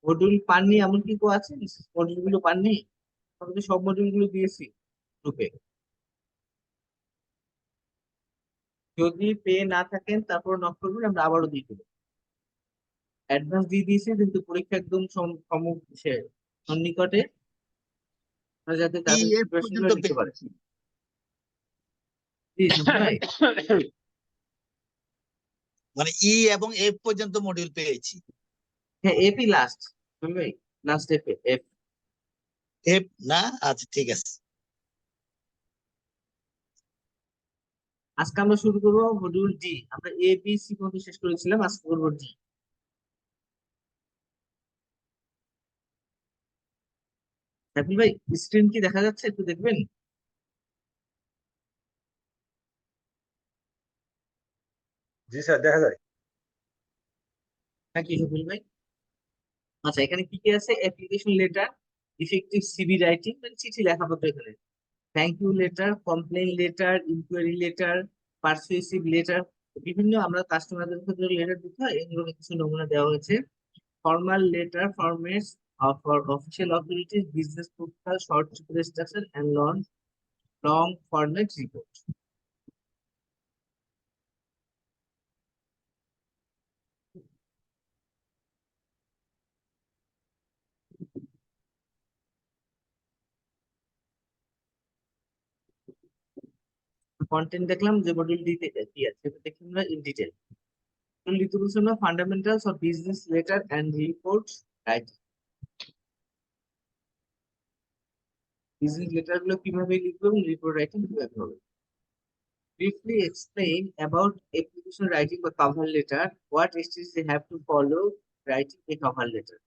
Module পাননি এমন কি কেউ আছে? মডিউল গুলো পাননি? আমি তো সব মডিউল গুলো দিয়েছি গ্রুপে। যদি পেয়ে না থাকেন তারপর নক করবেন, আমরা আবারও দিয়ে দেবো। অ্যাডভান্স দিয়ে দিয়েছি কিন্তু পরীক্ষা একদম সে সন্নিকটে, আপনারা যাতে ই তাদের এফ প্রিপারেশন পর্যন্ত গুলো নিতে পারে। পেয়েছি। জি সুমন ভাই। মানে ই এবং এফ পর্যন্ত মডিউল পেয়েছি। হ্যাঁ এপি লাস্ট ভাই, লাস্ট এফ। এফ। এফ না, আচ্ছা ঠিক আছে। আজকে আমরা শুরু করবো মডিউল ডি। আমরা এ বি সি পর্যন্ত শেষ করেছিলাম, আজকে করবো ডি। সাইফুল ভাই, স্ক্রিন কি দেখা যাচ্ছে? একটু দেখবেন। জি স্যার, দেখা যায়। হ্যাঁ কি সাইফুল ভাই? আচ্ছা এখানে কি কি আছে? Application letter, effective CV writing, মানে চিঠি লেখাপত্র এখানে, thank you letter, complain letter, enquiry letter, persuasive letter. বিভিন্ন আমরা কাস্টমারদের ক্ষেত্রে লেটার দিতে হয়, এগুলো কিছু নমুনা দেওয়া হয়েছে। Formal letter formats for official authorities, business proposal, short representation and long long format report. Content দেখলাম যে মডিউল ডি তে কি আছে, এটা দেখি আমরা in detail. Fundamentals of business letter and report writing. Business letter গুলো কিভাবে লিখবো এবং রিপোর্ট রাইটিং কিভাবে হবে। Briefly explain about application writing বা cover letter. What steps they have to follow writing a cover letter.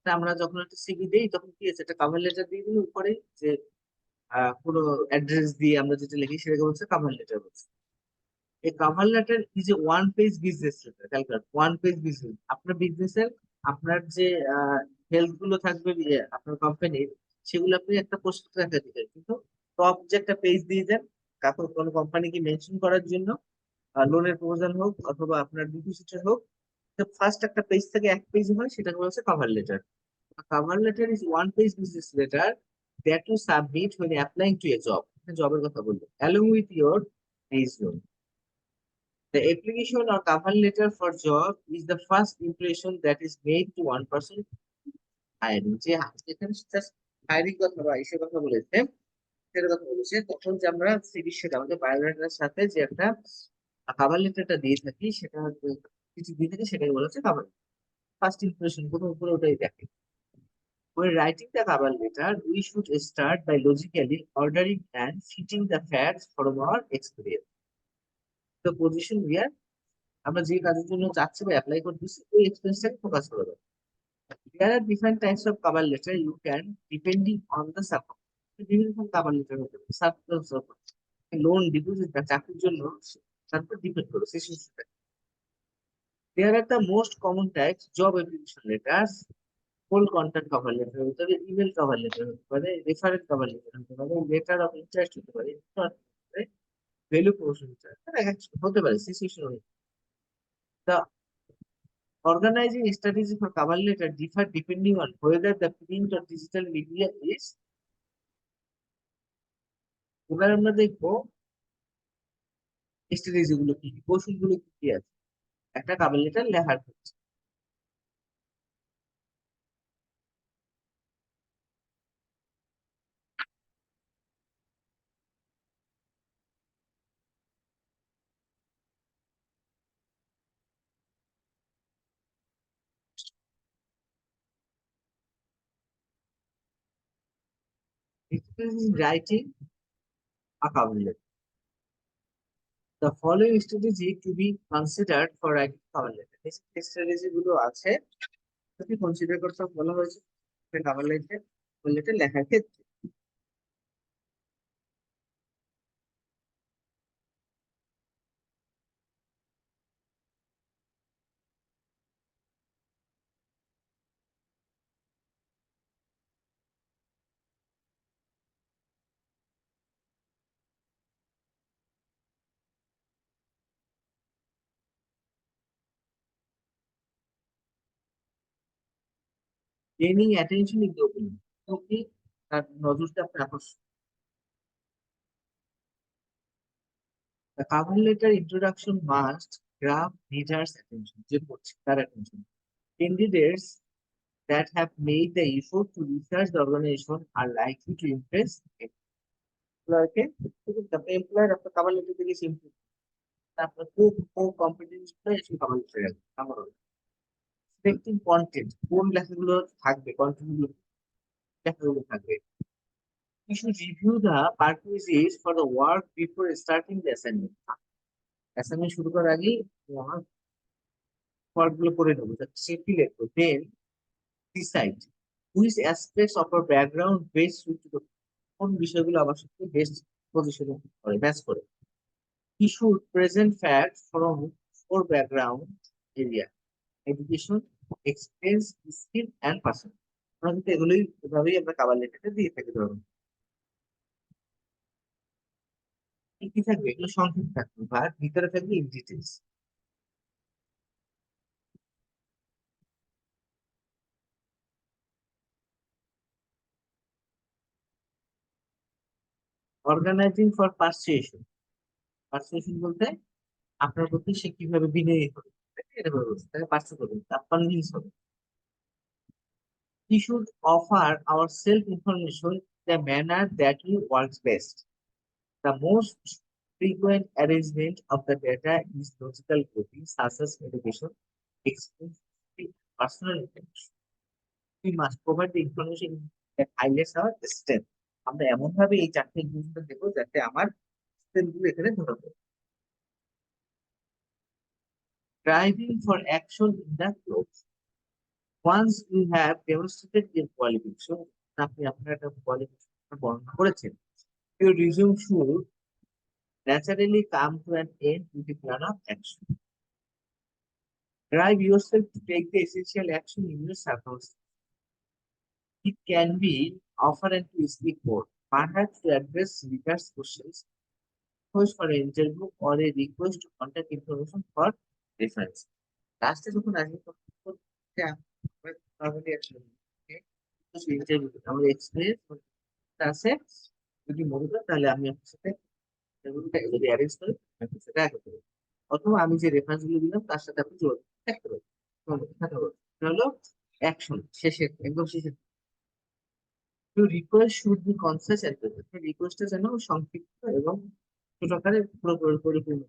তা আমরা যখন একটা সিভি দেই তখন কি আছে, একটা কভার লেটার দিয়ে দিই উপরে, যে পুরো অ্যাড্রেস দিয়ে আমরা যেটা লিখি সেটাকে বলছে কভার লেটার বলছে। এই cover letter is a one page business letter. Calculate one page business, আপনার বিজনেসের আপনার যে হেলথ গুলো থাকবে আপনার কোম্পানির, সেগুলো আপনি একটা পোস্ট রাখা দিবেন, কিন্তু টপ যে একটা পেজ দিয়ে দেন কারো কোনো কোম্পানিকে মেনশন করার জন্য, লোনের প্রপোজাল হোক অথবা আপনার ডিপোজিটের হোক, ফার্স্ট একটা পেজ থেকে এক পেজ হয়, সেটাকে বলছে cover letter. Cover letter is one page business letter that to submit when applying to a job. জবের কথা বলবো, along with your resume. The application or cover letter for job is the first impression that is made to one person hiring. যে এখানে just hiring কথা বা ইসের কথা বলেছে, সেটার কথা বলেছে, তখন যে আমরা সিভির সাথে আমাদের বায়োডাটার সাথে যে একটা কভার লেটারটা দিয়ে থাকি, সেটা কিছু দিয়ে থাকে, সেটাকে বলা হচ্ছে কভার। ফার্স্ট ইমপ্রেশন প্রথম উপরে ওটাই দেখে। When writing the cover letter, we should start by logically ordering and fitting the facts from our experience. The position where আমরা যে কাজের জন্য চাচ্ছি বা অ্যাপ্লাই করতেছি ওই এক্সপিরিয়েন্সটাকে ফোকাস করে দেবো। There are different types of cover letter you can depending on the circumstance. বিভিন্ন রকম cover letter হতে পারে। লোন, ডিপোজিট বা চাকরির জন্য তারপর ডিপেন্ড করে সিচুয়েশনটা। There are the most common types: job application letters, full contact cover letter হতে পারে, ইমেল কভার লেটার হতে পারে, রেফারেন্স কভার লেটার হতে পারে, লেটার অফ ইন্টারেস্ট হতে পারে, ভ্যালু প্রপোজাল হতে পারে situation. The organizing strategy for cover letter differ depending on whether the print or digital media is. এবার আমরা দেখবো স্ট্র্যাটেজি গুলো কি কি, কৌশল গুলো কি কি আছে একটা কভার লেটার লেখার ক্ষেত্রে। Writing a cover letter. The following strategy to be considered for writing cover letter. এই স্ট্র্যাটেজি গুলো আছে যদি কনসিডার করতে বলা হয়েছে কভার লেটার লেখার ক্ষেত্রে। Gaining attention in the opening. Okay, তার নজরটা আপনি আকর্ষণ। The cover letter introduction must grab reader's attention. যে পড়ছে তার attention. Candidates that have made the effort to research the organization are likely to impress employer-কে। The employer আপনার cover letter থেকে simple আপনার খুব কম্পিটেন্স এসে cover letter রাখবে আমার expecting content কোন লেখাগুলো থাকবে কন্টেন্ট লেখাগুলো থাকবে। You should review the purposes for the work before starting the assignment. Assignment শুরু করার আগেই আমার work গুলো করে নেবো সেটি লিখবো। Then decide which aspects of our background best suit to the কোন বিষয়গুলো আমার সাথে বেস্ট পজিশন করে ম্যাচ করে। He should present facts from four background area: education, experience, skill and person. আমরা কিন্তু এগুলোই এভাবেই আমরা কভার লেটারটা দিয়ে থাকি। ধরুন কি কি থাকবে, এগুলো সংক্ষেপ থাকবে বা ভিতরে থাকবে in details. Organising for persuasion. Persuasion বলতে আপনার প্রতি সে কিভাবে বিনয়ী হবে, এটা বলছে তাকে পার্সু করবে, তার কনভিন্স হবে। We should offer our self-information in a manner that will works best. The most frequent arrangement of the data is logical grouping, such as education, experience, personal information. We must provide the information that highlights our strength. আমরা এমন ভাবে এই চারটে জিনিসটা দেবো যাতে আমার strength গুলো এখানে ধরা পড়ে। Driving for action in the close. Once you have demonstrated your qualification, আপনি আপনার একটা qualification বর্ণনা করেছেন, your resume should naturally come to an end with a plan of action. Drive yourself to take the essential action in your circumstances. It can be offered to speak more, perhaps to address readers' questions, request for an interview, or a request to contact information for reference. Last is যখন আসবে তখন আমার experience আছে, যদি মনে করেন তাহলে আমি আপনার সাথে যদি অ্যারেঞ্জ করি আপনার সাথে দেখা করবো, অথবা আমি যে রেফারেন্স গুলো দিলাম তার সাথে আপনি যোগাযোগ থাকতে পারেন। এটা হলো অ্যাকশন শেষের একদম শেষের। Request should be conscious and রিকোয়েস্টটা যেন সংক্ষিপ্ত এবং ছোট আকারে পুরোপুরি পরিপূর্ণ।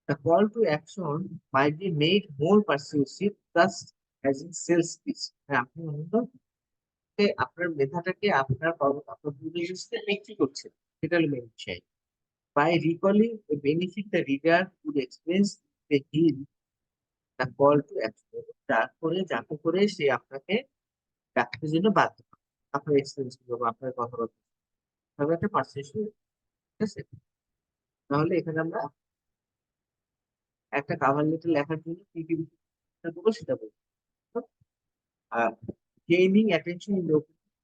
The call to action might be made more persuasive, thus as in sales pitch. আপনি মূলত আপনার মেধাটাকে আপনার আপনার পূর্বপুরুষকে বিক্রি করছেন, সেটা হলো মেন বিষয়। By recalling the benefit the reader would experience, the heal the call to action. তারপরে যাতে করে সে আপনাকে ডাকতে জন্য বাধ্য হয়। আপনার এক্সপিরিয়েন্স গুলো বা আপনার কথাবার্তা তবে একটা পারসেপশন, ঠিক আছে। তাহলে এখানে আমরা একটা কভার লেটার লেখার জন্য কি কি বিষয় দেবো সেটা বলবো। আর gaining attention in the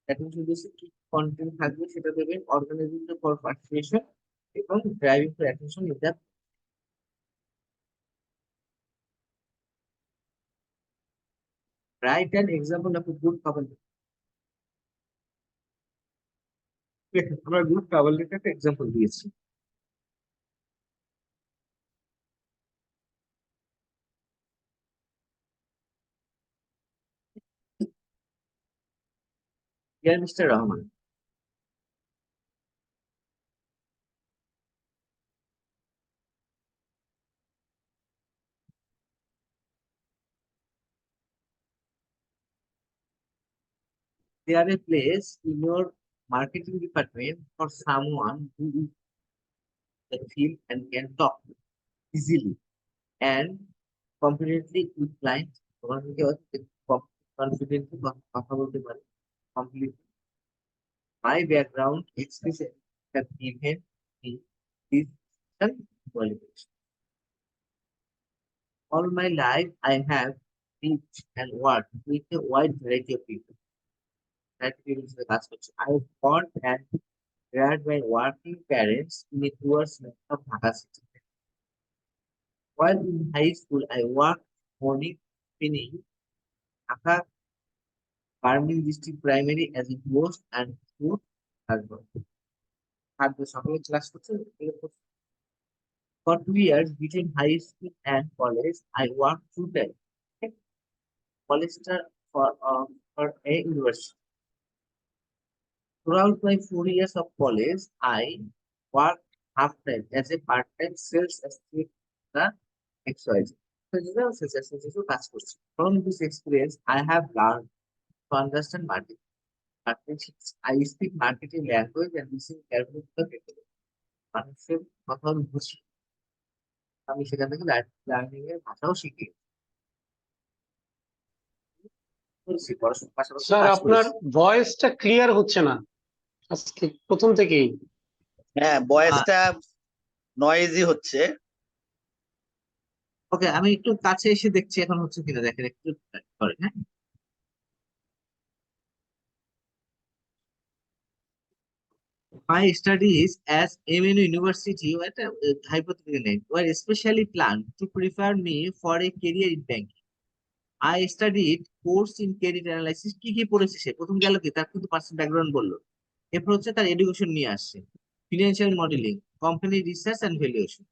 attention বেসে কি কন্টেন্ট থাকবে সেটা দেবেন। অর্গানাইজিং দ্য ফর পারসুয়েশন এবং driving for attention in the right an example of a good cover letter. আমরা গুড কভার লেটারটা এক্সাম্পল দিয়েছি। Dear Mr. Rahman, there is a place in your marketing department for someone who is the field and can talk easily and confidently with clients. Confidently কথা বলতে পারে completely. My background experience have given me this qualification. All my life, I have lived and worked with a wide variety of people. That is the last question. I was born and reared by working parents in a poor segment of Dhaka city. While in high school, I worked morning, evening, Dhaka Farming district primary as a host and food husband. খাদ্য সকলে class করছে for 2 years between high school and college I worked full time college for a university. Throughout my 4 years of college, I worked half-time as a part-time sales associate at XYZ. So, this is a sales associate কাজ করছি. From this experience, I have learned to understand marketing. I speak marketing language and listen carefully to the people. মানুষের কথা আমি বুঝি। আমি সেখান থেকে learning এর ভাষাও শিখি। বলছি, পড়াশোনার পাশাপাশি স্যার কাজ আপনার করেছি। ভয়েসটা ক্লিয়ার হচ্ছে না আজকে প্রথম থেকেই। হ্যাঁ, ভয়েসটা নয়েজি হচ্ছে। ওকে, আমি একটু কাছে এসে দেখছি এখন হচ্ছে কিনা, দেখেন একটু করেন। হ্যাঁ, my studies as MNU University at a hypothetical name were especially planned to prepare me for a career in banking. I studied course in credit analysis. কি কি পড়েছে সে? প্রথম গেল কি, তার কিন্তু পার্সোনাল ব্যাকগ্রাউন্ড বললো, এরপর হচ্ছে তার এডুকেশন নিয়ে আসছে, financial modelling, company research and valuation.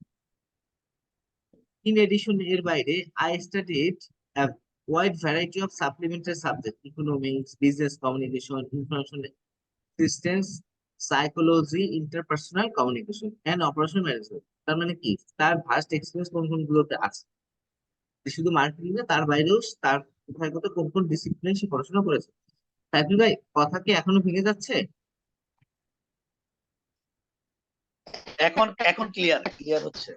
In addition, এর বাইরে I studied a wide variety of supplementary subjects: economics, business communication, information systems, psychology, interpersonal communication, and operational management. তার মানে কি, তার ভাস্ট এক্সপিরিয়েন্স কোন কোন গুলোতে আছে, যে শুধু মার্কেটিং না, তার বাইরেও তার কোথায় কোথায় কোন কোন ডিসিপ্লিন সে পড়াশোনা করেছে। সাইফুল ভাই, কথা কি এখনো ভেঙে যাচ্ছে? এখন এখন ক্লিয়ার হচ্ছে।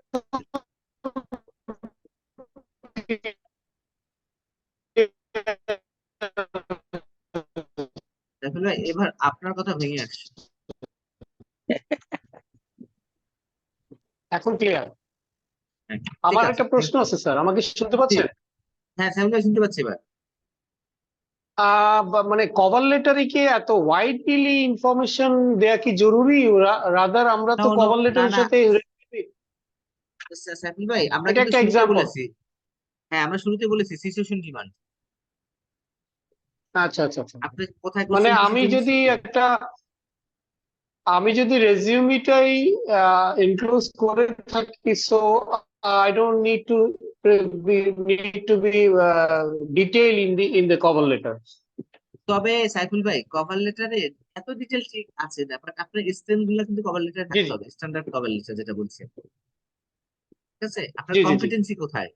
সাইফুল ভাই, এবার আপনার কথা ভেঙে আসছে। এখন ক্লিয়ার। হ্যাঁ, ঠিক আমার আছে। একটা প্রশ্ন আছে স্যার, আমাকে শুনতে পাচ্ছেন? হ্যাঁ, সাইফুল ভাই শুনতে পাচ্ছি এবার। মানে কভার লেটারে কি এত ওয়াইডলি ইনফরমেশন দেয়া কি জরুরি? রাদার আমরা তো No, no, কভার না লেটারের না সাথে সাইফুল ভাই, আমরা এটা কিন্তু একটা শুরুতে এক্সাম্পল। বলেছি। হ্যাঁ, আমরা শুরুতে বলেছি সিচুয়েশন ডিমান্ড। আচ্ছা আচ্ছা আচ্ছা। আপনি কোথায় মানে কোশ্চেন আমি যদি রেজিউমিটাই ইনক্লুড করে থাকি, so I don't need to be detail in the cover letter. তবে সাইফুল ভাই, কভার লেটারে এত ডিটেল ঠিক আছে না, বাট আপনার স্ট্যান্ড গুলো কিন্তু কভার লেটারে জি থাকতে জি হবে, স্ট্যান্ডার্ড কভার লেটার যেটা বলছে। ঠিক আছে, আপনার জি জি জি। কম্পিটেন্সি কোথায়?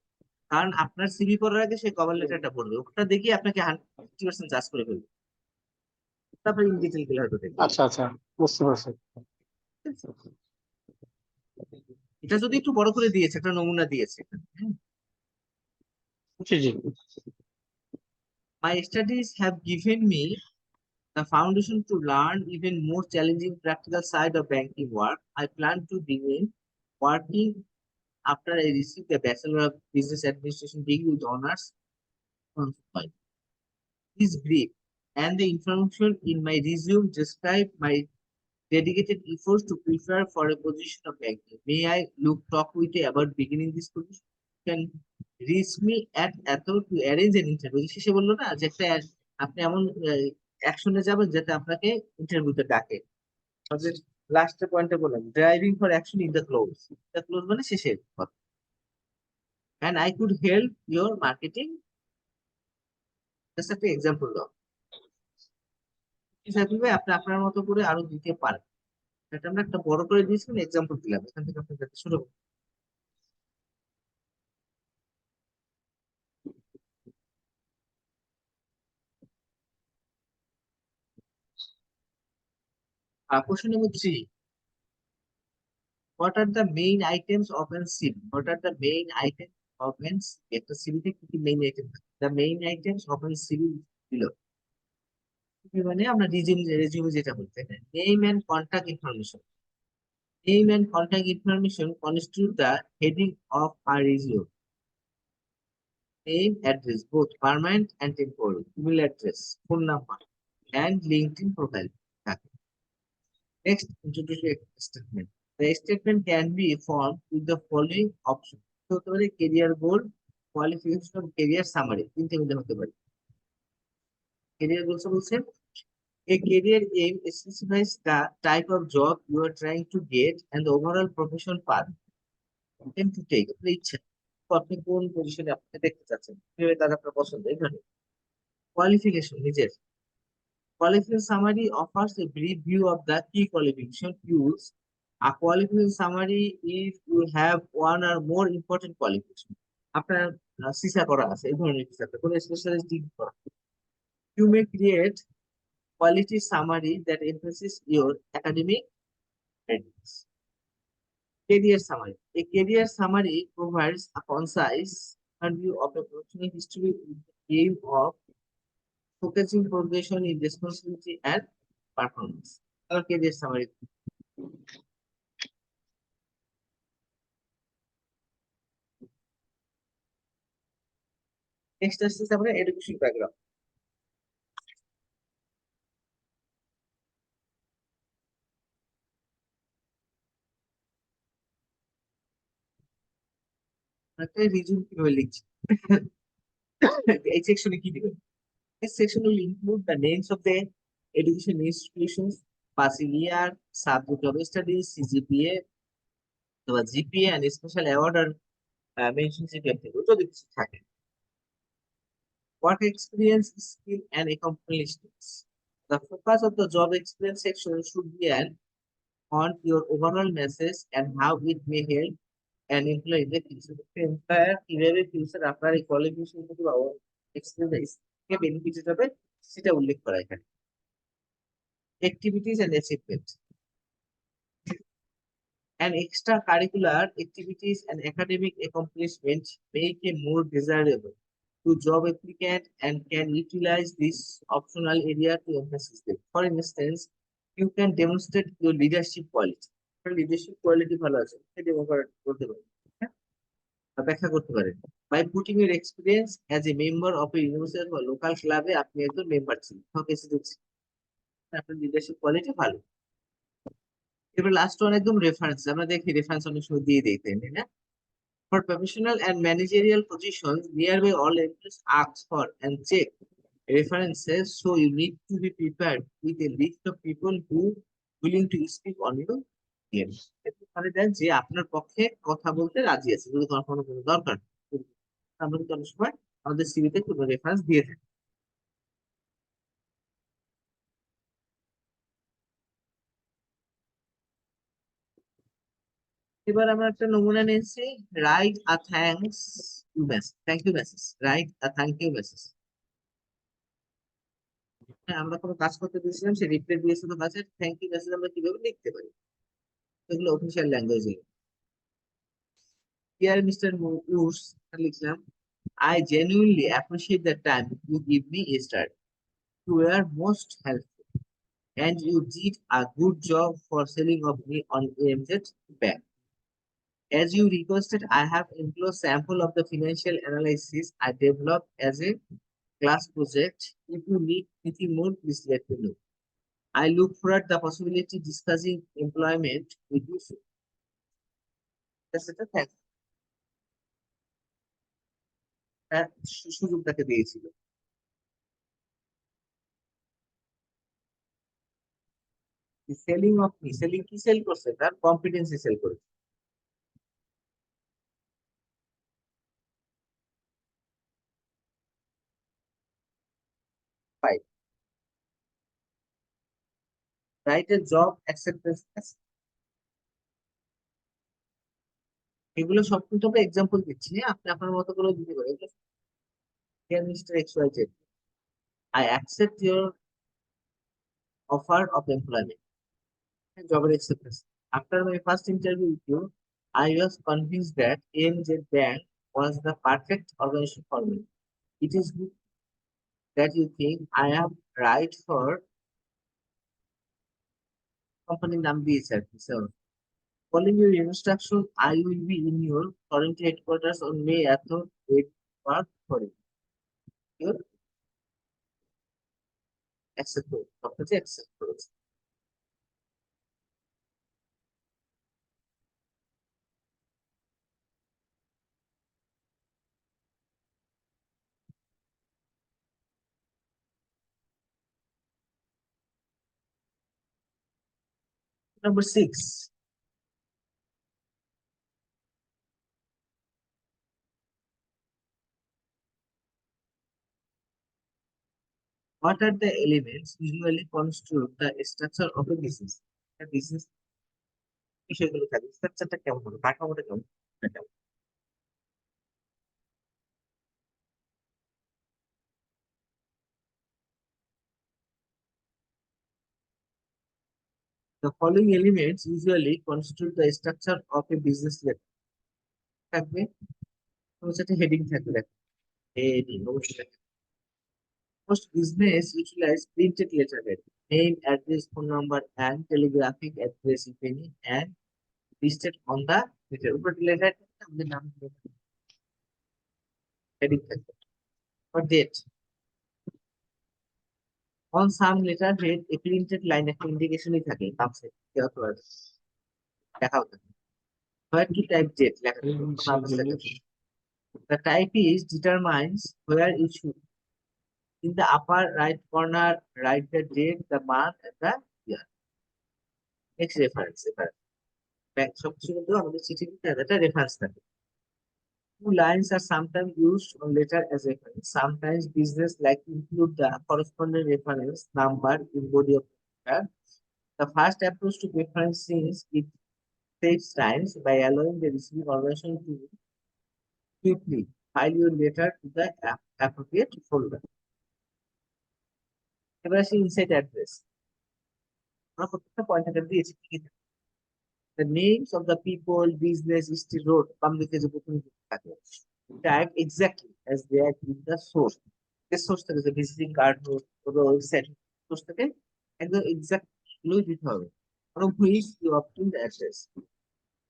কারণ আপনার সিভি করার আগে সে কভার লেটারটা পড়বে, ওটা দেখি আপনাকে 100% জাজ করে ফেলবে, তারপরে ইন ডিটেল গুলো হয়তো দেখবে। আচ্ছা আচ্ছা, বুঝতে পারছি। ঠিক আছে? এটা যদি একটু বড় করে দিয়েছে, একটা নমুনা দিয়েছে। হ্যাঁ? জি জি। My studies have given me the foundation to learn even more challenging practical side of banking work. I plan to begin working after I receive the Bachelor of Business Administration degree with honors on file. This brief and the information in my resume describe my dedicated efforts to prepare for a position of banking. May I talk with you about beginning this position? You can reach me at Ato to arrange an interview. শেষে বললো না যে একটা আপনি এমন অ্যাকশনে যাবেন যাতে আপনাকে ইন্টারভিউতে ডাকে। লাস্ট পয়েন্টে বললাম, driving for action in the close. The close মানে শেষের কথা। And I could help your marketing. Just একটা এক্সাম্পল দাও। সাইফুল ভাই, আপনি আপনার মতো করে আরো দিতে পারেন। এটা আমরা একটা বড় করে দিয়েছি, এক্সাম্পল দিলাম, এখান থেকে আপনি যাতে শুরু করুন। Question number 3. What are the main items of an CV? What are the main items of an CV? একটা সিভিতে কি কি মেইন আইটেম থাকে? The main items of an CV below. মানে আমরা রেজিউমে যেটা বলতে, name and contact information. Name and contact information constitute the heading of our resume. Name, address, both permanent and temporary, email address, phone number, and LinkedIn profile. Next, introductory statement. The statement can be formed with the following options. হতে পারে career goal, qualification, career summary, তিনটে মধ্যে হতে পারে। career goals বলছে a career aim specifies the type of job you are trying to get and the overall profession path you intend to take. আপনার ইচ্ছা তো আপনি কোন পজিশনে আপনি দেখতে চাচ্ছেন, কিভাবে তার আপনার পছন্দ, এখানে কোয়ালিফিকেশন নিজের qualification summary offers a brief view of the key qualification use. A qualification summary if you have one or more important qualification. আপনার সিসা করা আছে এই ধরনের কিছু একটা কোনো স্পেশালিস্ট ডিগ্রি করা। You may create quality summary that emphasizes your academic readiness. Career summary. A career summary provides a concise overview of a professional history with the aim of focusing progression in responsibility and performance. Our career summary. Next আসতেছে আমরা education background. একটা reason কিভাবে লিখছি এই সেকশনে কি দিবেন? This section will include the names of the education institutions, passing year, subject of studies, CGPA, অথবা GPA, and special award or mention যদি কিছু থাকে। Work experience, skill, and accomplishments. The focus of the job experience section should be on your overall message and how it may help an employee in the future. Employer কিভাবে future আপনার এই qualification থেকে বা experience কে benefit হবে সেটা উল্লেখ করা এখানে। Activities and achievement. And extracurricular activities and academic accomplishments make a more desirable to job applicant and can utilize this optional area to emphasize them. For instance, you can demonstrate your leadership quality. Leadership quality ভালো আছে সেটা করতে পারেন, হ্যাঁ? বা ব্যাখ্যা করতে পারেন। By putting your experience as a member of a university or local club এ আপনি একজন মেম্বার ছিলেন, আপনার লিডারশিপ কোয়ালিটি ভালো। এবার লাস্ট ওয়ান একদম রেফারেন্স, আমরা দেখি রেফারেন্স অনেক সময় দিয়ে দিই তাই না? For professional and managerial positions, nearby all employees ask for and check references, so you need to be prepared with a list of people who willing to speak on your behalf. মানে দেন যে আপনার পক্ষে কথা বলতে রাজি আছে, যদি কখনো কোনো দরকার হয়। আমরা কিন্তু অনেক সময় আমাদের সিভিতে কোনো রেফারেন্স দিয়ে থাকি। এবার আমরা একটা নমুনা নিয়েছি, write a thanks you message, thank you message, write a thank you message. আমরা কোনো কাজ করতে দিয়েছিলাম, সে রিপ্লাই দিয়েছে তো কাজের থ্যাংক ইউ মেসেজ আমরা কিভাবে লিখতে পারি, এগুলো অফিসিয়াল ল্যাঙ্গুয়েজে। ডিয়ার মিস্টার উডস লিখলাম, I genuinely appreciate the time you give me yesterday. You were most helpful and you did a good job for selling of me on AMZ Bank. As you requested, I have enclosed sample of the financial analysis I developed as a class project. If you need anything more, please let me know. I look forward the possibility discussing employment with you soon. That's it. Thanks. সুযোগ তাকে দিয়েছিল। Selling of me, selling কি sell করছে, তার competency sell করেছে। Five, write a job acceptance. এগুলো সব কিন্তু আমরা এক্সাম্পল দিচ্ছি, আপনি আপনার মতো করে দিতে পারেন। Dear Mr. XYZ, I accept your offer of employment. Job acceptance. After my first interview with you, I was convinced that AMZ Bank was the perfect organization for me. It is good that you think I am right for company নাম দিয়েছে আর কি। So, following your instruction, I will be in your current headquarters on May at 8 work for you. Your accept করুন, সবকিছু accept করেছে। Number 6. What are the elements usually constitute the structure of a business? A business বিষয়গুলো থাকে স্ট্রাকচারটা কেমন হবে, কাঠামোটা কেমন এটা। The following elements usually constitute the structure of a business letter. থাকবে সেটা হেডিং থাকবে দেখো হেডিং অবশ্যই। Most business utilize printed letterhead, name, address, phone number, and telegraphic address if any, and listed on the letter. উপরে letterhead থাকবে, আমাদের নাম heading থাকবে। For date. On some letterhead, a printed line একটা ইন্ডিকেশনই থাকে পাশে দেওয়া তো আছে, দেখাও থাকে। Where to type date লেখা থাকে, কোনো অবস্থা থাকে। The type is determines where it should. In the upper right corner, write the date, the month, and the year. Next reference. Back সবকিছু কিন্তু আমাদের চিঠি দিতে একটা রেফারেন্স থাকে। Two lines are sometimes used on letter as reference. Sometimes business like include the corresponding reference number in body of the letter. The first approach to referencing is it saves times by allowing the receiving organization to quickly file your letter to the appropriate folder. এবার আসি inside address. আমরা প্রত্যেকটা pointer দিয়েছি কি কি থাকে। The names of the people, business, street, road, বাম দিকে যে প্রথম থাকে type exactly as they are in the source. The source থেকে যে ভিজিটিং কার্ড হোক অথবা ওয়েবসাইট সোর্স থেকে একদম এক্সাক্টলি দিতে হবে। From which you obtain the address.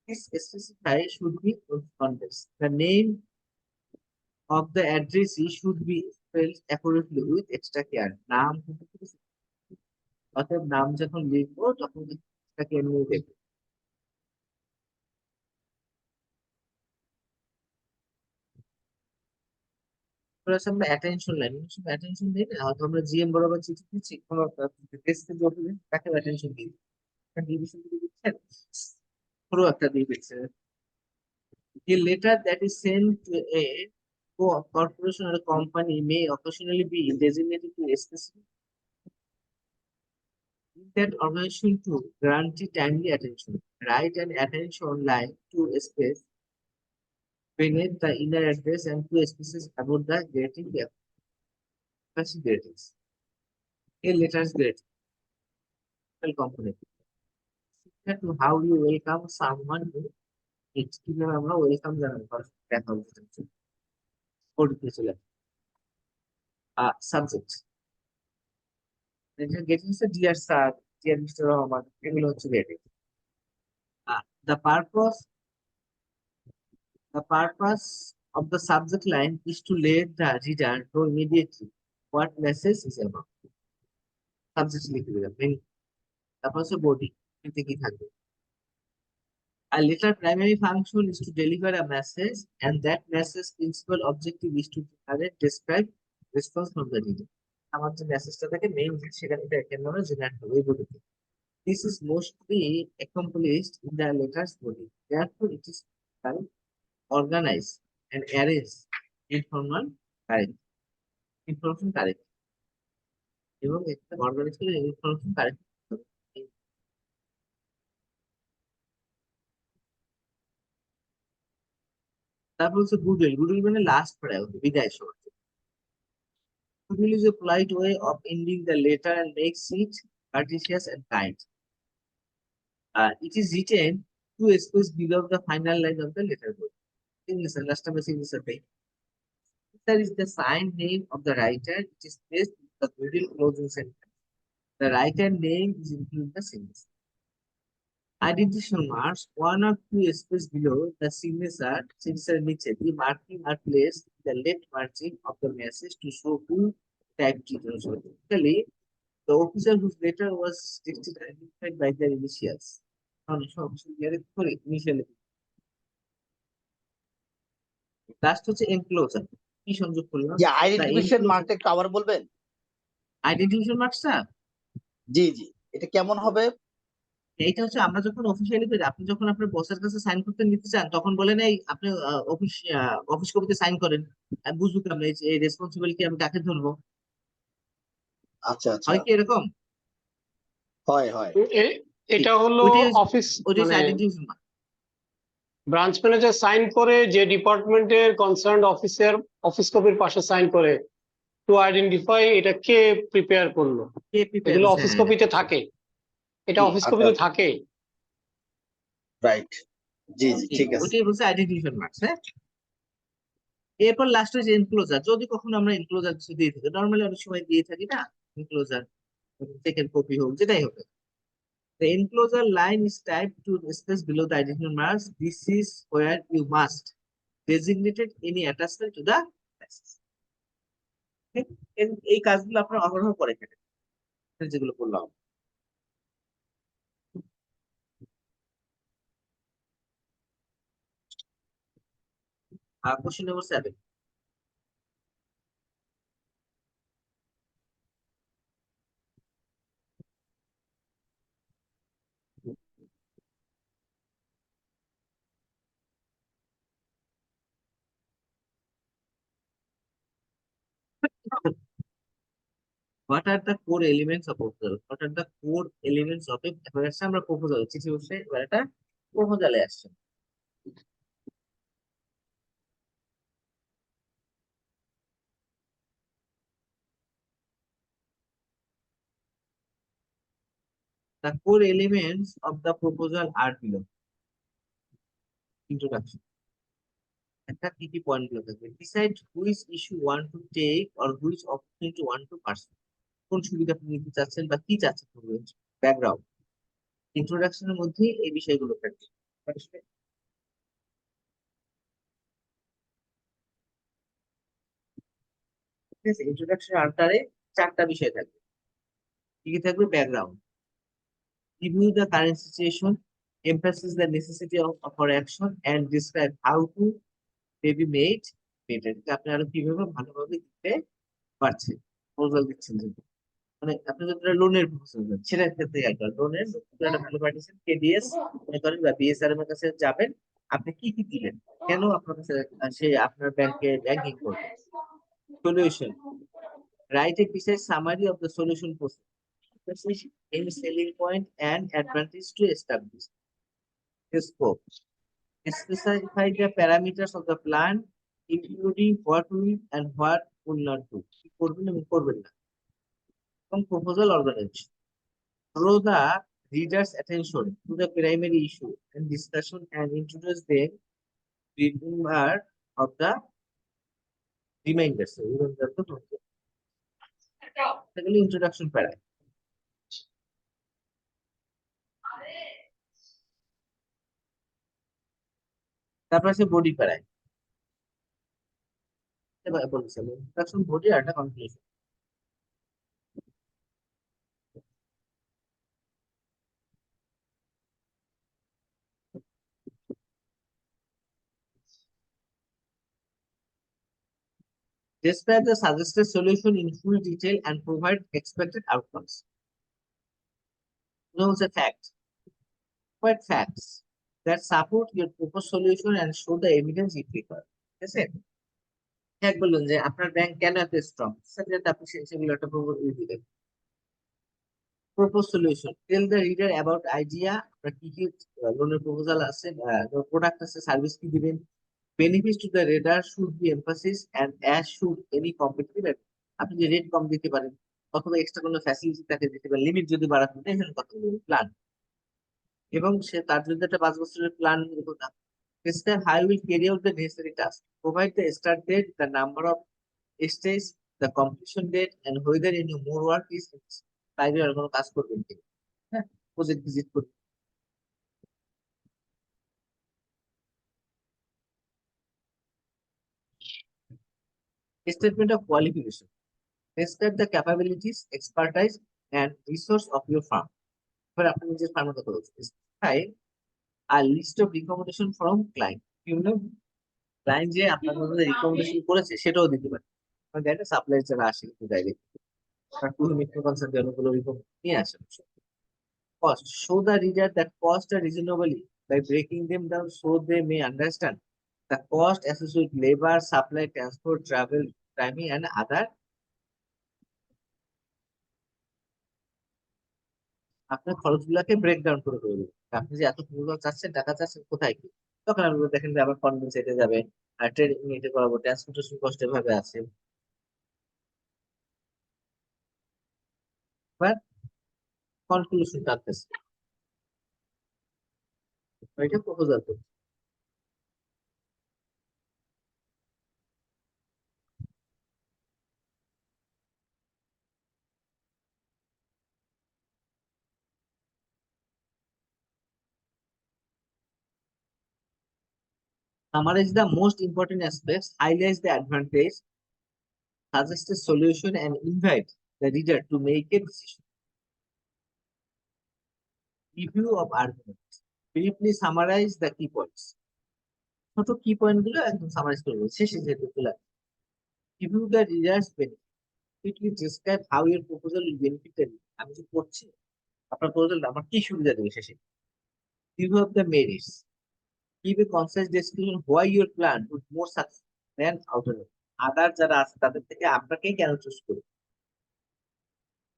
This specify should be on this. The name of the addressee should be spelled accurately with extra care. নাম অতএব নাম যখন লিখবো তখন extra care নিয়ে দেখবো। প্লাস আমরা অ্যাটেনশন লাইন অ্যাটেনশন দিই না, হয়তো আমরা জিএম বরাবর চিঠি দিচ্ছি কোনো টেস্টে জটিল তাকে অ্যাটেনশন দিই, ডিভিশন দিয়ে দিচ্ছেন পুরো একটা দিয়ে দিচ্ছে। A letter that is sent to a corporation or a company may occasionally be designated to a specific that organization to grant it timely attention. Write an attention line to a space beneath the inner address and two spaces about the greeting greetings. A letter's greeting component. To how you welcome someone to it. কিভাবে আমরা welcome জানাবো দেখা উচিত। পড়তে চলে subject greeting হচ্ছে dear sir, dear mister Rahman, এগুলো হচ্ছে greeting. the purpose of the subject line is to let the reader know immediately what message is about. Subject লিখে দিলাম। তারপর হচ্ছে বডি, এতে কি থাকবে। A letter primary function is to deliver a message, and that message principal objective is to describe response from the reader. আমার যে মেসেজটা থাকে মেইন সেখানে এখানে আমরা জেনারেট হবে এই বডিতে। This is mostly accomplished in the letter's body. Therefore, it is organize and arrange information correct এবং একটা অর্গানাইজ করে ইনফরমেশন কারেক্ট। তারপর হচ্ছে গুডউইল মানে লাস্ট প্রায়োরিটি, বিদায় শর্ত। Goodwill is a polite way of ending the letter and makes it courteous and kind. It is written two spaces below the final line of the letter body. Signature, last time signature page. There is the signed name of the writer. It is placed in the Goodwill closing sentence. The writer name is included in the signature. Identification marks, one or two spaces below the signature niche. The marking are placed in the left margin of the message to show who typed it. Typically, the officer whose letter was texted identified by their initials. Last হচ্ছে enclosure, কি সংযোগ করলাম। যে identification মার্কটা একটু আবার বলবেন? Identification মার্কসটা জি জি, এটা কেমন হবে? এইটা হচ্ছে আমরা যখন অফিসিয়ালি করি, আপনি যখন আপনার বসের কাছে সাইন করতে নিতে চান তখন বলেন এই আপনি অফিস কপিতে সাইন করেন। আমি বুঝবো কেমন এই রেসপন্সিবিলিটি আমি কাকে ধরবো? আচ্ছা আচ্ছা, হয় কি এরকম? হয় হয়। এটা হলো ওইটাই অফিস ওইটাই মানে আইডেন্টিফিকেশন। ব্রাঞ্চ ম্যানেজার সাইন করে, যে ডিপার্টমেন্টের কনসার্ন অফিসের অফিস কপির পাশে সাইন করে, টু আইডেন্টিফাই এটা কে প্রিপেয়ার করলো। কে প্রিপেয়ার এগুলো করছে? অফিস হ্যাঁ হ্যাঁ কপিতে থাকে, এটা জি অফিস আচ্ছা কপিতে আচ্ছা, থাকে। রাইট। জি জি, জি, ঠিক আছে। ওইটাই বলছে আইডেন্টিফিকেশন মার্কস। হ্যাঁ, এরপর লাস্টে যে এনক্লোজার, যদি কখনো আমরা এনক্লোজার কিছু দিয়ে থাকি, নর্মালি অনেক সময় দিয়ে থাকি না এনক্লোজার, সেকেন্ড কপি হোক যেটাই হোক, the enclosure line is typed to the space below the identification marks. This is where you must designated any attachment to the axis. Okay? এই কাজগুলো আপনারা অহরহ করে থাকেন, যেগুলো করলাম। Question number 7, what are the core elements of proposal? What are the core elements of it? এবার আসছে আমরা প্রপোজাল, চিঠি বসে এবার এটা প্রপোজালে আসছে। The core elements of the proposal are below. Introduction. একটা কি কি পয়েন্ট গুলো থাকবে? Decide which issue want to take or which opportunity want to pursue. কোন সুবিধা আপনি নিতে চাচ্ছেন বা কি চাচ্ছেন? ব্যাকগ্রাউন্ড, ইন্ট্রোডাকশনের মধ্যে এই বিষয়গুলো থাকবে। ঠিক আছে, ইন্ট্রোডাকশন আন্ডারে 4টা বিষয় থাকবে। কি কি থাকবে? Background, review the current situation, emphasize the necessity of for action and describe how to may be made better। আপনি আরো কিভাবে ভালোভাবে দিতে পারছেন, প্রপোজাল দিচ্ছেন যদি, মানে আপনি যদি লোনের প্রপোজাল দেন সেটার ক্ষেত্রে লোনের একটা ভালো পাঠিয়েছেন কেডিএস মনে করেন বা বিএসআর এর কাছে যাবেন, আপনি কি কি দিবেন, কেন আপনার কাছে সে আপনার ব্যাংকে ব্যাংকিং করবে। Solution, write a precise summary of the solution process, any selling point and advantage to establish. Scope, specify the parameters of the plan including what will and what will not do, কি করবেন এবং করবেন না। এবং proposal organisation, draw the reader's attention to the primary issue and discussion and introduce them remember of the reminders। এগুলো introduction প্যারা। তারপর আছে বডি প্যারায়, বলেছিলাম ইন্ট্রোডাকশন, বডি আর একটা conclusion. Describe the suggested solution in full detail and provide expected outcomes. Those are facts, quite facts that support your proposed solution and show the evidence it requires. ঠিক আছে, এক বললেন যে আপনার bank কেন এত strong, আপনি সেগুলো একটা দিবেন। Propose solution, tell the reader about idea, আপনার কি কি লোনের প্রপোজাল আছে, প্রোডাক্ট আছে, সার্ভিস কি দিবেন। Benefit to the reader should be emphasis and as should any competitive. আপনি যে রেট কম দিতে পারেন অথবা এক্সট্রা কোনো ফ্যাসিলিটি তাকে দিতে পারেন, লিমিট যদি বাড়াতে চান, এখানে কথা বলবেন। প্ল্যান, এবং সে তার যদি একটা 5 বছরের প্ল্যান কথা। Describe how you will carry out the necessary task. Provide the start date, the number of stage, the completion date, and whether any more work is বাইরে আর কোনো কাজ করবেন কি। হ্যাঁ, প্রজেক্ট ভিজিট করবেন। Statement of qualification. Describe the capabilities, expertise, and resource of your firm. এবার আপনি নিজের ফার্মের কথা বলছেন। Describe a list of recommendation from client. বিভিন্ন ক্লায়েন্ট যে আপনার মধ্যে রিকমেন্ডেশন করেছে সেটাও দিতে পারে। সাপ্লাই যারা আসে ডাইরেক্ট, মিত্র কনসার্ন অনেকগুলো রিকমেন্ড নিয়ে আসেন। cost. Show the reader that costs are reasonably by breaking them down so they may understand the cost associated with labor, supply, transport, travel, timing, and other. আপনার খরচগুলোকে break down করে দেবেন। আপনি যে এত মূল্য চাচ্ছেন, টাকা চাচ্ছেন, কোথায় কি, তখন আপনি দেখেন যে আবার কনভেন্স এটা যাবে, আর ট্রেনিং এটা করাবো, ট্রান্সপোর্টেশন কষ্ট এভাবে আছে। এবার কনক্লুশন টানতেছে, এটা প্রপোজাল করছে। Summarize the most important aspects, highlights the advantage, suggest a solution, and invite the reader to make a decision. Review of arguments. Briefly summarize the key points. ছোট কি পয়েন্ট গুলো একদম সামারাইজ করবো শেষে যেহেতু চলে আসে। Review the reader's benefit. Quickly describe how your proposal will benefit the reader. আমি যে করছি আপনার প্রপোজাল আমার কি সুবিধা দেবে শেষে। Review of the merits. Give a concise description why your plan would more success than outer. আদার যারা আছে তাদের থেকে আপনাকেই কেন চুজ করবে।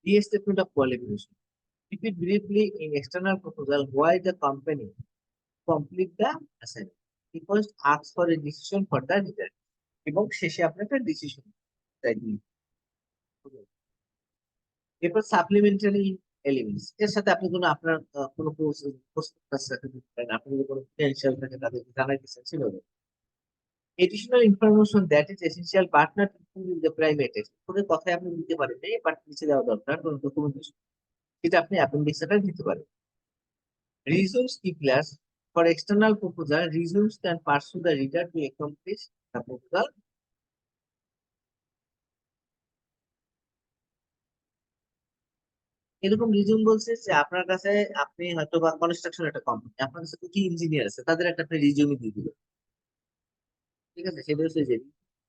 Re-statement of qualification. Repeat briefly in external proposal why the company complete the assignment. First, ask for a decision for the reader. এবং শেষে আপনার একটা ডিসিশন দিন। এরপর সাপ্লিমেন্টারি এলিমেন্টস, এর সাথে আপনি কোনো আপনার কোনো প্রস্তাব রাখতে পারেন, আপনি যদি কোনো পটেনশিয়াল থাকে তাদেরকে জানাই দিচ্ছেন সেভাবে। Additional information that is essential but not including the private text. কোনো কথাই আপনি দিতে পারেন না, বাট নিচে দেওয়া দরকার কোনো ডকুমেন্টেশন, সেটা আপনি অ্যাপেন্ডিক্সটা দিতে পারেন। Reasons key class for external proposal, reasons can pursue the reader to accomplish the proposal. এরকম রিজন বলছে যে আপনার কাছে আপনি হয়তো বা কনস্ট্রাকশন একটা কোম্পানি, আপনার কাছে কি ইঞ্জিনিয়ার আছে, তাদের একটা আপনি রিজিউমি দিয়ে দিবেন, ঠিক আছে, সেটা হচ্ছে যে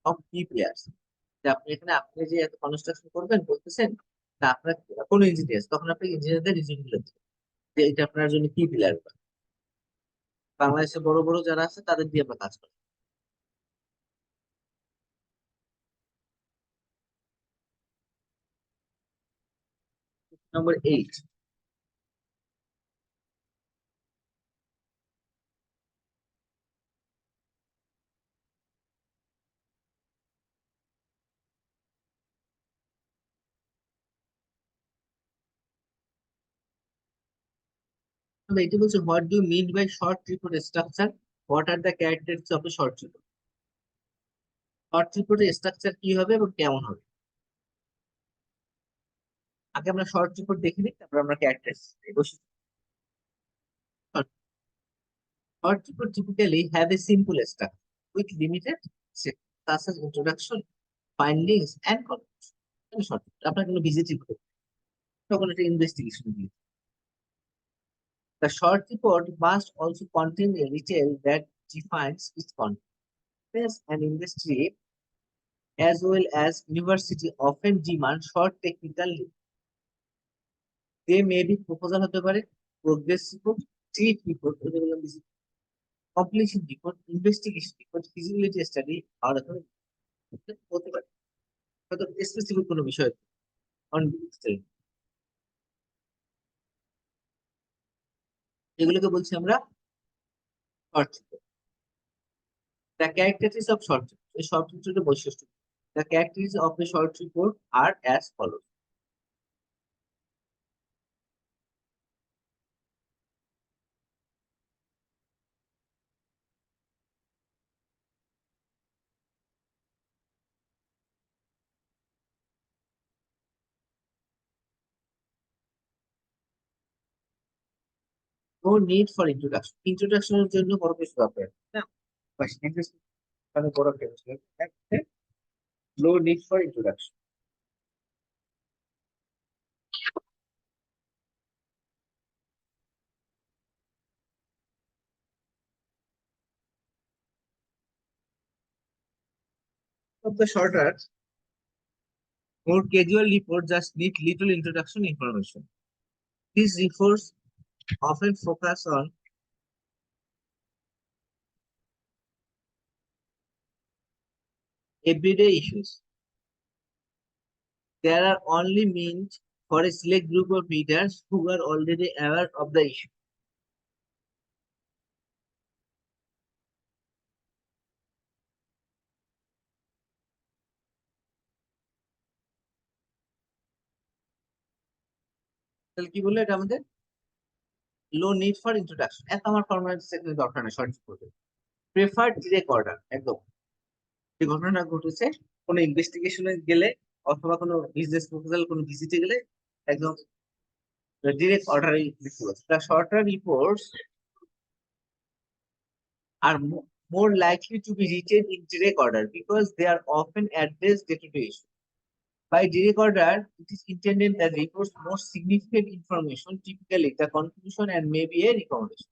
সব কি প্লেয়ার্স, যে আপনি এখানে আপনি যে এত কনস্ট্রাকশন করবেন বলতেছেন, তা আপনার কোনো ইঞ্জিনিয়ার, তখন আপনি ইঞ্জিনিয়ারদের রিজিউম গুলো দিবেন যে এটা আপনার জন্য কি প্লেয়ার। বাংলাদেশে বড় বড় যারা আছে তাদের দিয়ে আমরা কাজ করি। নম্বর 8, এটা বলছে what do mean by short report structure, what are the characteristics of a short report. Short রিপোর্টের স্ট্রাকচার কি হবে এবং কেমন হবে, আগে আমরা শর্ট রিপোর্ট দেখে নিই, তারপর আমরা ক্যারেক্টারিস্টিক্স বসি। Short report typically have a simple structure with limited sections such as introduction, findings, and conclusion. মানে short report, আপনার কোনো ভিজিটিং করতে তখন একটা ইনভেস্টিগেশন দিয়ে। The short report must also contain a detail that defines its content. And industry as well as university often demand short technical report. They may be proposal হতে পারে, progress report, treat report, completion report, investigation report, feasibility study, আর হতে পারে হয়তো specific কোনো বিষয় on এগুলোকে বলছি আমরা short report. The characteristics of short report, এই শর্ট রিপোর্টের বৈশিষ্ট্য। The characteristics of a short report are as follows. No need for introduction, ইন্ট্রোডাকশনের জন্য বড় কিছু দরকার না, মানে বড় কিছু no need for introduction. Of the shorter, more casual report just need little introduction information. This reports often focus on everyday issues. They are only meant for a select group of readers who are already aware of the issue. তাহলে কি বললো এটা আমাদের লো need for introduction, এত আমার formalities এখানে দরকার নেই, শর্ট করবে। প্রেফার্ড ডিরেক্ট অর্ডার, একদম যে ঘটনা ঘটেছে কোনো ইনভেস্টিগেশনে গেলে অথবা কোনো বিজনেস প্রপোজাল কোনো ভিজিটে গেলে একদম ডিরেক্ট অর্ডারই লিখতে পারছে। The shorter reports are more likely to be written in direct order because they are often addressed day-to-day issue. By direct order, it is intended that reports most significant information, typically the conclusion and maybe a recommendation.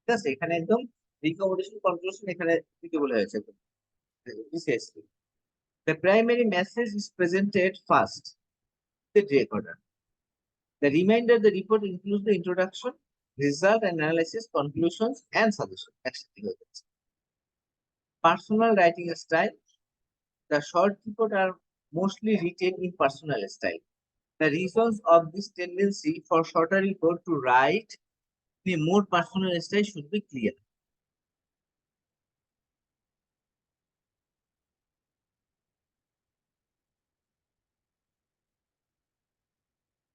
ঠিক আছে, এখানে একদম recommendation conclusion এখানে দিতে বলা হয়েছে একদম বিশেষলি। The primary message is presented first, the direct order. The remainder of the report includes the introduction, result and analysis, conclusions, and suggestions. একসাথে হয়ে যাচ্ছে। Personal writing style. The short report are mostly written in personal style. The reasons of this tendency for shorter report to write in a more personal style should be clear.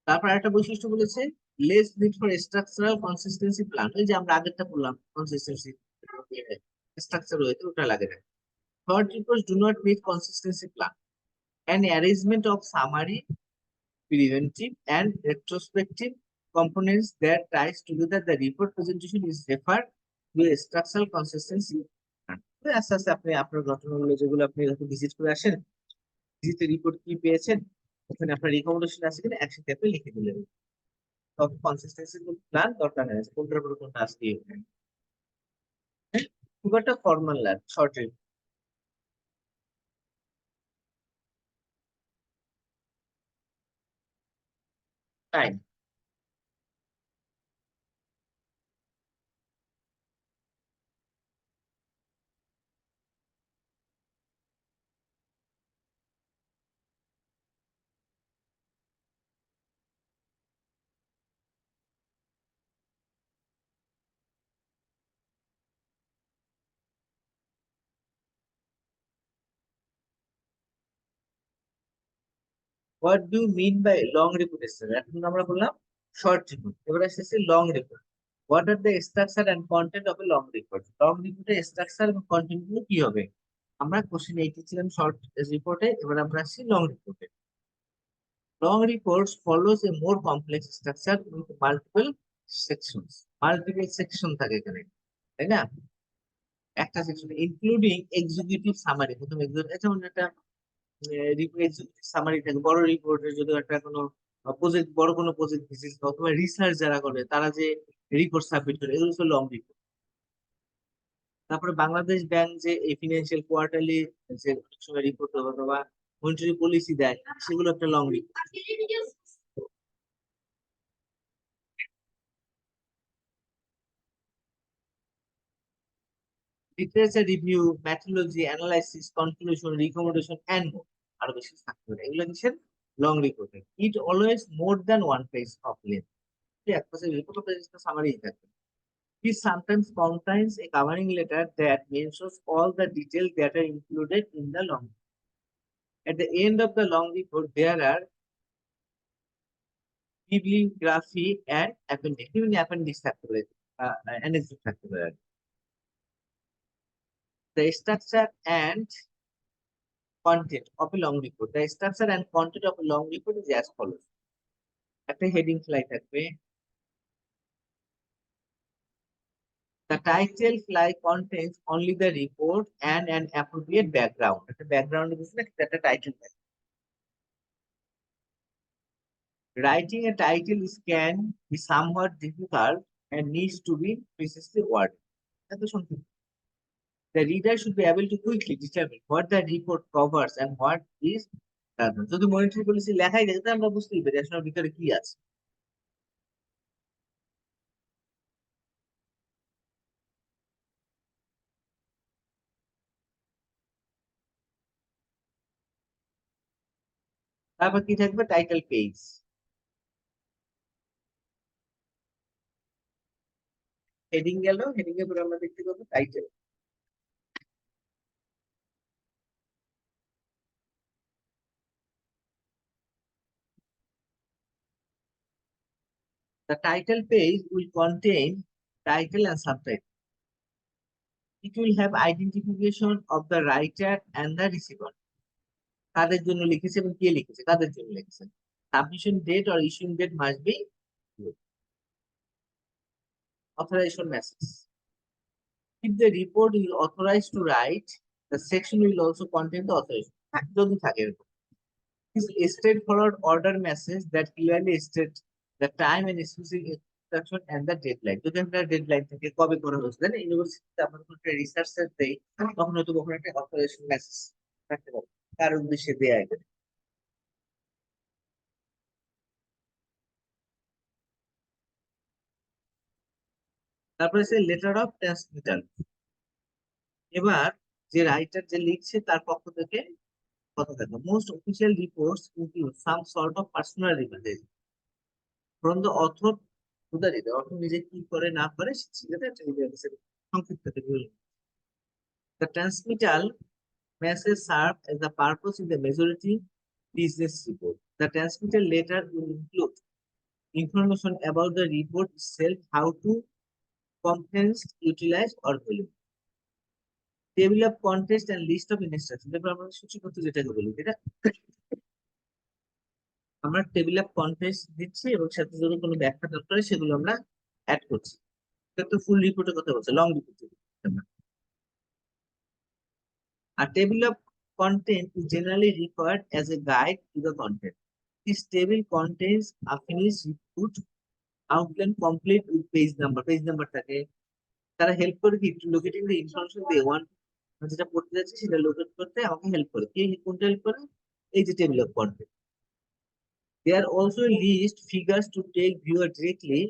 তারপর একটা বৈশিষ্ট্য বলেছে less need for structural consistency plan, ওই যে আমরা আগেরটা বললাম consistency structure রয়েছে ওটা লাগে না। Short reports do not need consistency plan. An arrangement of summary, preventive, and retrospective components that ties together the report presentation is referred to a structural consistency plan. আস্তে আস্তে আপনি আপনার ঘটনাগুলো যেগুলো আপনি ভিজিট করে আসেন, ভিজিটের রিপোর্ট কি পেয়েছেন, ওখানে আপনার রিকমেন্ডেশন আছে কিনা একসাথে আপনি লিখে দিলেন। তখন কনসিস্টেন্সি প্ল্যান দরকার নেই, কোনটার পর কোনটা আসবে। খুব একটা ফর্মাল লাগ short report. Time, what do mean by long report sir? এখন আমরা বললাম শর্ট রিপোর্ট, এবার আসছে long report. What are the structure and content of a long report? Long রিপোর্টের স্ট্রাকচার এবং কন্টেন্ট গুলো কি হবে? আমরা কোশ্চেন এইটি ছিলাম শর্ট রিপোর্টে, এবার আমরা আসছি লং রিপোর্টে। Long reports follows A more complex structure with multiple sections. Multiple section থাকে এখানে, তাই না? একটা সেকশন ইনক্লুডিং এক্সিকিউটিভ সামারি, প্রথম যেমন একটা সামারি থাকে বড় রিপোর্টের, যদি একটা কোনো প্রজেক্ট বড় কোনো প্রজেক্ট ভিজিট অথবা রিসার্চ যারা করে তারা যে রিপোর্ট সাবমিট করে, এগুলো হচ্ছে লং রিপোর্ট। তারপরে বাংলাদেশ ব্যাংক যে এই ফিনান্সিয়াল কোয়ার্টারলি যে অনেক সময় রিপোর্ট অথবা মনিটারি পলিসি দেয়, সেগুলো একটা long report. Literature review, methodology, analysis, conclusion, recommendation and more, আরো বেশি থাকতে পারে। এগুলো কিসের? লং রিপোর্টের। It always more than one page of length. এক পেজের রিপোর্ট পেজটা সামারি থাকবে। It sometimes contains a covering letter that mentions all the details that are included in the long report. At the end of the long report, there are bibliography and appendix. Even appendix থাকতে পারে, annex থাকতে পারে। The structure and content of a long report. The structure and content of a long report is as follows. একটা heading fly থাকবে। The title flag contains only the report and an appropriate background. একটা background দিচ্ছে না, একটা title flag. Writing a title can be somewhat difficult and needs to be precisely worded. এত সংক্ষিপ্ত। The reader should be able to quickly determine what the report covers and what is done. যদি monetary policy লেখাই থাকে তাহলে আমরা বুঝতেই পারি আসলে ভিতরে কি আছে। তারপর কি থাকবে? Title page. হেডিং গেল, হেডিং এর পরে আমরা দেখতে পাবো title. The title page will contain title and subtitle. It will have identification of the writer and the receiver. কাদের জন্য লিখেছে এবং কে লিখেছে, কাদের জন্য লিখেছে। Submission date or issuing date must be good. Authorization message. If the report is authorized to write, the section will also contain the authorization. যদি থাকে এরকম। This straightforward order message that clearly states the time and specific instruction and the deadline. যদি আমরা deadline থেকে কবে করা হয়েছে, দেন ইউনিভার্সিটিতে আমরা যখন একটা রিসার্চের দেই তখন হয়তো কখনো একটা অথরাইজেশন মেসেজ থাকতে পারে, কার উদ্দেশ্যে দেয়া এটা। তারপরে সে লেটার অফ ট্রান্সমিটাল। এবার যে রাইটার যে লিখছে তার পক্ষ থেকে কথা থাকে। Most official reports include some sort of personal representation from the author two the reader. Author নিজে কি করে না করে সেটা একটা রিডারের সংক্ষিপ্ত থেকে। The transmittal message serves as the purpose in the majority business report. The transmittal letter will include information about the report itself, how to comprehend, utilize, or value. Table of contents and list of instructions. এবার আমরা সূচিপত্র যেটাকে বলি, এটা আমরা table of contents দিচ্ছি এবং সাথে যদি কোনো ব্যাখ্যা দরকার হয় সেগুলো আমরা অ্যাড করছি। এটা তো ফুল রিপোর্টের কথা বলছে, long report. A table of content is generally required as a guide to the content. This table contains a finished report outline complete with page number. Page number থাকে তারা হেল্প করে কি locating the information they want, যেটা পড়তে যাচ্ছে সেটা locate করতে আমাকে হেল্প করে। কে কোনটা হেল্প করে? এই যে table of content. There are also list figures to take viewer directly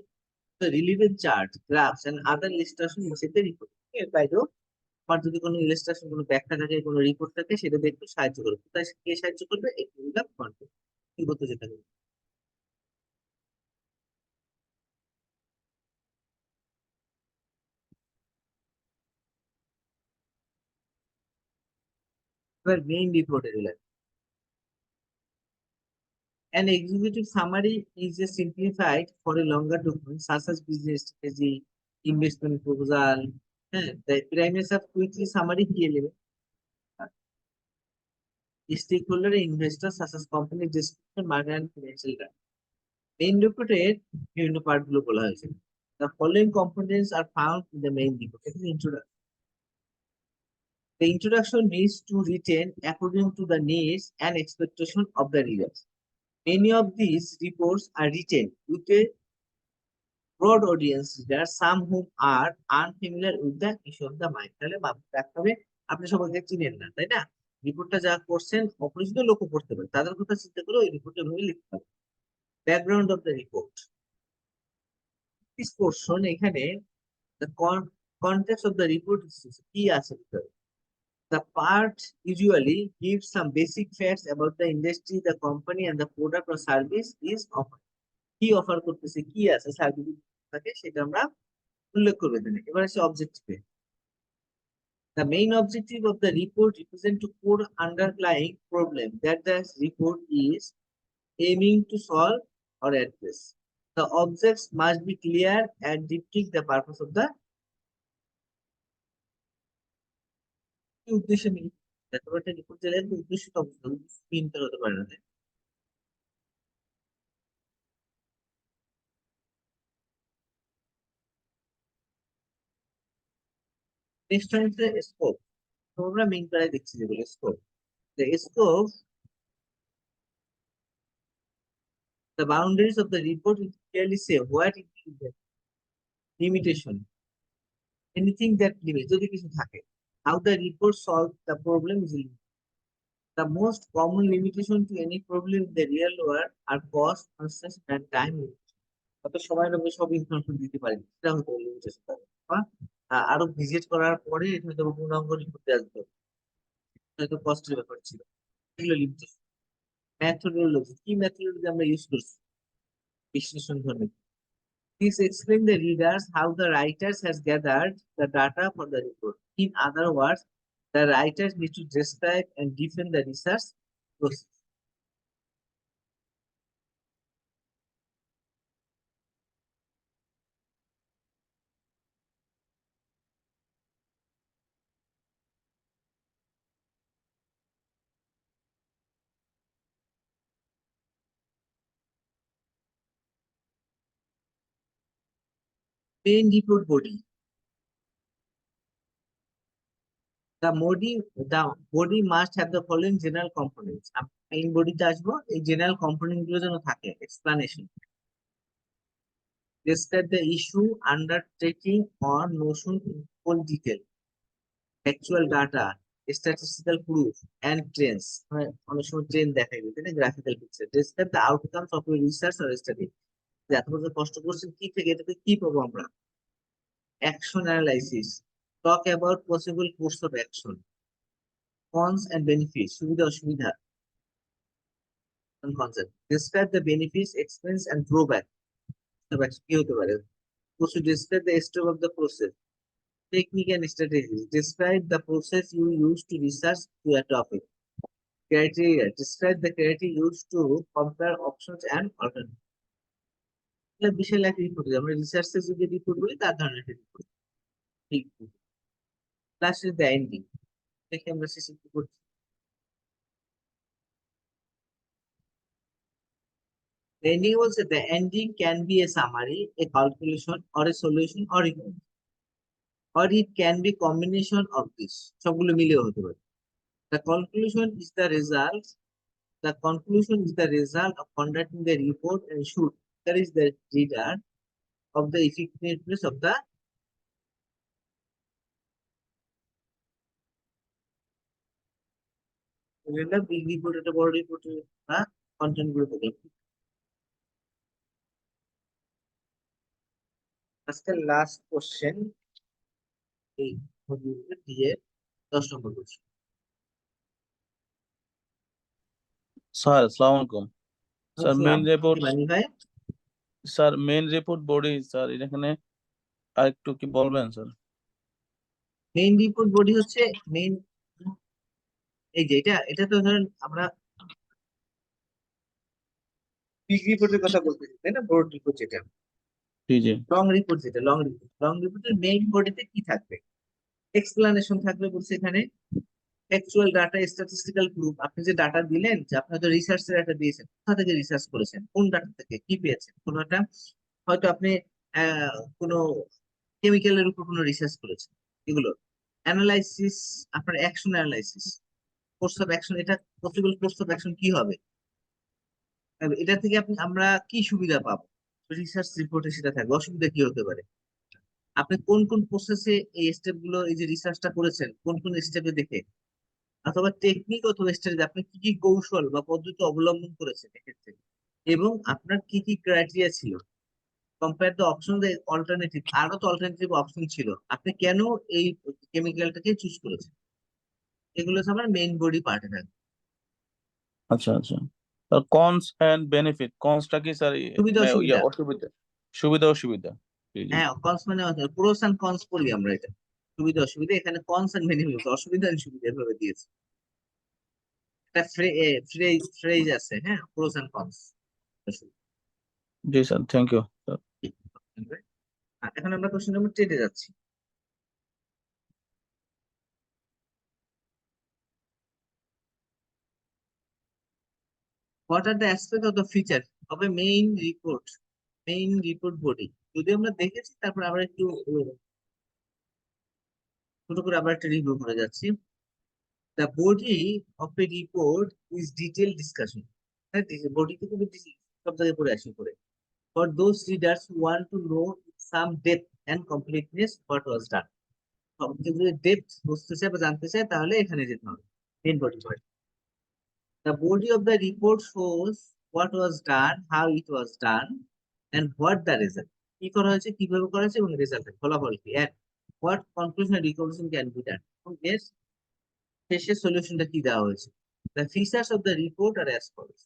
the relevant charts, graphs, and other illustration inside the report. বাইরেও আমার যদি কোনো ইলাস্ট্রেশন, কোনো ব্যাখ্যা থাকে, কোনো রিপোর্ট থাকে সেটা দেখতে সাহায্য করবে। কোথায় কে সাহায্য করবে? এই টেবিল অফ কন্টেন্ট কি বলতে যেটা হবে। এবার মেইন রিপোর্টে গেলেন। An executive summary is a simplified for a longer document such as business strategy, investment proposal. The premise of quickly summary key element. Stakeholder investor such as company description, market and financial data. Main reported বিভিন্ন part গুলো বলা হয়েছে। The following components are found in the main report. It is introduction. The introduction needs to written according to the needs and expectation of the readers. Many of these reports are written with a broad audience reader, some whom are unfamiliar with the issue of the mind. তাহলে রাখতে হবে আপনি সবাইকে চিনেন না, তাই না? রিপোর্টটা যা করছেন অপরিচিত লোকও পড়তে পারে, তাদের কথা চিন্তা করে ওই রিপোর্টে ভাবে লিখতে হবে। Background of the report. This portion এখানে the context of the report কি আছে ভিতরে। The part usually gives some basic facts about the industry, the company, and the product or service is offered. কি অফার করতেছে, কি আছে service থাকে সেটা আমরা উল্লেখ করবে দেন। এবার আছে অবজেক্টিভে। The main objective of the report represent to core underlying problem that the report is aiming to solve or address. The objects must be clear and depict the purpose of the উদ্দেশ্য মিল। দেখো একটা report চাইলে উদ্দেশ্য তো মিনতে হতে পারে না। Next হচ্ছে স্কোপ। তোমরা মেইন প্রায় দেখছি যেগুলো scope. The scope, the boundaries of the report will clearly say what it is the limitation, anything that limits, যদি কিছু থাকে। How the report solve the problem is limited. The most common limitation to any problem in the real world are cost, constraints, and time limitation. কত সময় লাগবে সব information দিতে পারি, সেটা হতে লিমিটেশন থাকে। আরো ভিজিট করার পরে এটা হয়তো পূর্ণাঙ্গ রিপোর্টে আসবে, হয়তো কষ্টের ব্যাপার ছিল, এগুলো লিমিটেশন। methodology, কি methodology আমরা ইউজ করছি বিশ্লেষণ ধর্মী। This explain the readers how the writers has gathered the data for the report. In other words, the writers need to describe and defend the research process. Main report body. The body must have the following general components. Main body তে আসবো, এই general component গুলো যেন থাকে, explanation. Describe the issue, undertaking or notion in full detail. Factual data, statistical proof and trends. অনেক সময় trend দেখাই দিতে না, graphical picture. Describe the outcomes of your research or study. যে এত বছর কষ্ট করছেন কি থেকে এটাতে কি পাবো আমরা। Action analysis. Talk about possible course of action. Cons and benefits. সুবিধা অসুবিধা। Concept. Describe the benefits, expense and drawback. কি হতে পারে? To describe the scope of the process. Technique and strategies. Describe the process you use to research to a topic. Criteria. Describe the criteria used to compare options and alternatives. বিশাল এক report, আমরা রিসার্চে যদি report বলি তার ধরনের একটা report. ঠিক। Last is the ending. দেখে আমরা শেষে কি করছি। The ending also, the ending can be a summary, a calculation, or a solution, or it can be combination of this. সবগুলো মিলিয়ে হতে পারে। The conclusion is the result. The conclusion is the result of conducting the report and should encourage the reader of the effectiveness of the big report, একটা বড় report বা content গুলো থেকে। আজকে লাস্ট কোশ্চেন এই দিয়ে 10 নম্বর কোশ্চেন। স্যার আসসালামু আলাইকুম স্যার মেইন রিপোর্ট মানি ভাই, sir main report body sir এখানে আর একটু কি বলবেন স্যার? মেইন রিপোর্ট বডি হচ্ছে মেইন, এই যে এটা তো ধরেন আমরা বিগ রিপোর্টের কথা বলতেছি তাই না, ব্রড রিপোর্ট যেটা, জি জি লং রিপোর্ট যেটা, লং রিপোর্টের মেইন বডিতে কি থাকবে? এক্সপ্লানেশন থাকবে বলছে এখানে, অ্যাকচুয়াল ডাটা, স্ট্যাটিস্টিক্যাল প্রুফ। আপনি যে ডাটা দিলেন, যে আপনি হয়তো রিসার্চের ডাটা দিয়েছেন, কোথা থেকে রিসার্চ করেছেন, কোন ডাটা থেকে কি পেয়েছেন, কোনো একটা হয়তো আপনি কোনো কেমিক্যালের উপর কোনো রিসার্চ করেছেন, এগুলো অ্যানালাইসিস, আপনার action analysis, course of action, এটা পসিবল কোর্স অফ অ্যাকশন কি হবে, এটা থেকে আমরা কি সুবিধা পাবো, রিসার্চ রিপোর্টে সেটা থাকবে। অসুবিধা কি হতে পারে, আপনি কোন কোন প্রসেসে এই স্টেপ গুলো, এই যে রিসার্চটা করেছেন কোন কোন স্টেপে দেখে, অথবা টেকনিক অথবা স্ট্র্যাটেজি, আপনি কি কি কৌশল বা পদ্ধতি অবলম্বন করেছেন এক্ষেত্রে, এবং আপনার কি কি ক্রাইটেরিয়া ছিল, কম্পেয়ার দ্য অপশন অল্টারনেটিভ, আরো তো অল্টারনেটিভ অপশন ছিল, আপনি কেন এই কেমিক্যালটাকে চুজ করেছেন, এগুলো হচ্ছে আমার মেইন বডি পার্টে থাকবে। আচ্ছা আচ্ছা স্যার কনস এন্ড বেনিফিট, কনসটা কি স্যার সুবিধা অসুবিধা, অসুবিধা, সুবিধা অসুবিধা? জি জি হ্যাঁ কনস মানে প্রোস এন্ড কনস করি আমরা, এটা সুবিধা অসুবিধা, এখানে কনস এন্ড বেনিফিট, অসুবিধা এন্ড সুবিধা এভাবে দিয়েছে, একটা ফ্রেজ আছে, হ্যাঁ, প্রোস এন্ড কনস। জি স্যার থ্যাংক ইউ স্যার। এখন আমরা কোশ্চেন নম্বর 10 এ যাচ্ছি। What are the aspects of the feature of a main report body? যদি আমরা দেখেছি, তারপর আবার একটু ছোট করে আবার একটা রিভিউ করে যাচ্ছি। The body of a report is detailed discussion. বডিতে খুবই সব জায়গায় পড়ে আসি করে। For those readers who want to know with some depth and completeness what was done. যদি ডেপথ বুঝতে চায় বা জানতে চায় তাহলে এখানে যেতে হবে, main body part. The body of the report shows what was done, how it was done, and what the result. কি করা হয়েছে, কিভাবে করা হয়েছে এবং রেজাল্ট ফলাফল কি, and what conclusion and recommendation can be done. এবং এর শেষে সলিউশনটা কি দেওয়া হয়েছে। The features of the report are as follows.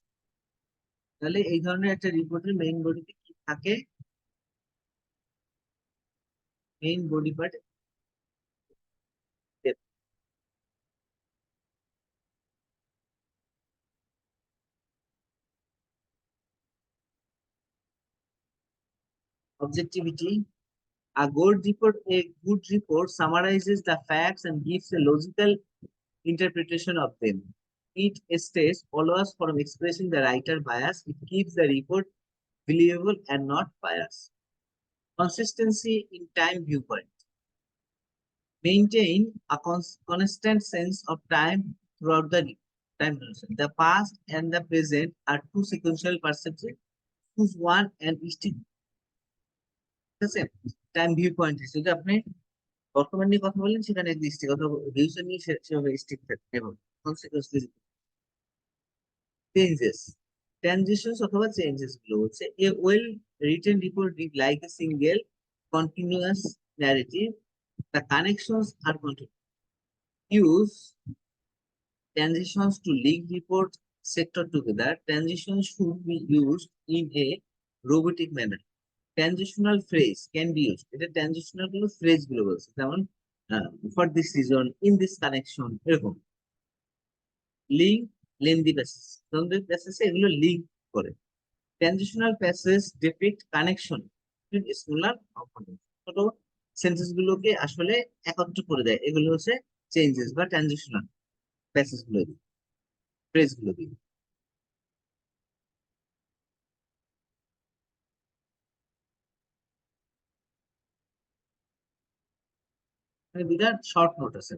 তাহলে এই ধরনের একটা রিপোর্টের মেইন বডিতে কি থাকে? Main body part objectivity. A good report summarizes the facts and gives a logical interpretation of them. It states follows from expressing the writer bias. It keeps the report believable and not biased. Consistency in time viewpoint. Maintain a constant sense of time throughout the time duration. The past and the present are two sequential perceptions. Choose one and stick. Time view point যদি আপনি বর্তমান নিয়ে কথা বলেন সেখানে stick কথা রিউশন নিয়ে সেভাবে স্টিক থাকবে এবং চেঞ্জেস ট্রানজিশনস অথবা চেঞ্জেস গুলো হচ্ছে a well written report read like a single continuous narrative the connections are continue use transitions to link report sector together. Transitions should be used in a robotic manner. Transitional phrase can be used. এটা transitional গুলো phrase গুলো বলছে যেমন for this reason in this connection এরকম link lengthy passage lengthy প্যাসেজে এগুলো link করে transitional passage depict connection smaller component ছোট sentence গুলোকে আসলে একত্র করে দেয় এগুলো হচ্ছে চেঞ্জেস বা ট্রানজিশনাল প্যাসেজ গুলো দিয়ে ফ্রেজ গুলো দিয়ে বিরাট শর্ট নোট আছে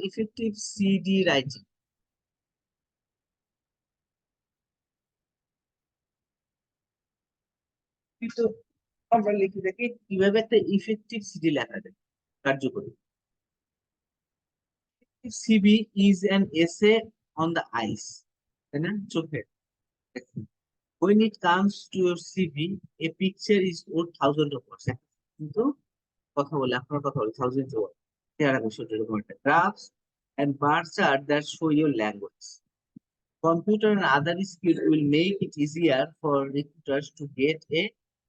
ইফেক্টিভ সিডি রাইটিং কিন্তু আমরা লিখে দেখি কিভাবে একটা ইফেক্টিভ সিডি লেখা যায় কার্যকরী CV is an essay on the eyes তাই না চোখে when it comes to your CV a picture is worth thousands of words কিন্তু কথা বলে আপনার কথা বলে thousands of words চেহারা বিষয়টা এরকম একটা graphs and bar chart that show your language. Computer and other skills will make it easier for recruiters to get a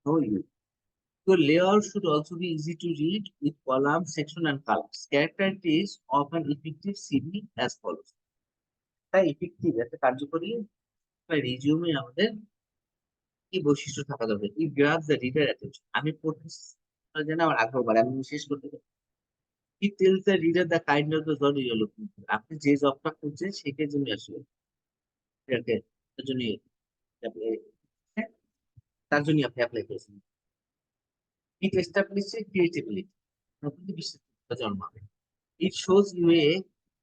know you. Your layout should also be easy to read with columns, section, and colors. Characteristics of an effective CV as follows. তাই effective একটা কার্যকরী resume আমাদের কি বৈশিষ্ট্য থাকা দরকার? It grabs the reader attention. আমি পড়তে যেন আমার আগ্রহ বাড়ে আমি শেষ করতে পারি। It tells the reader the kind of the job you're looking for. আপনি যে জবটা খুঁজছেন সেটার জন্য আসলে তার জন্য তার জন্য আপনি অ্যাপ্লাই করেছেন। It establishes creativity. নতুন বিশ্বাস জন্মাবে। It shows you a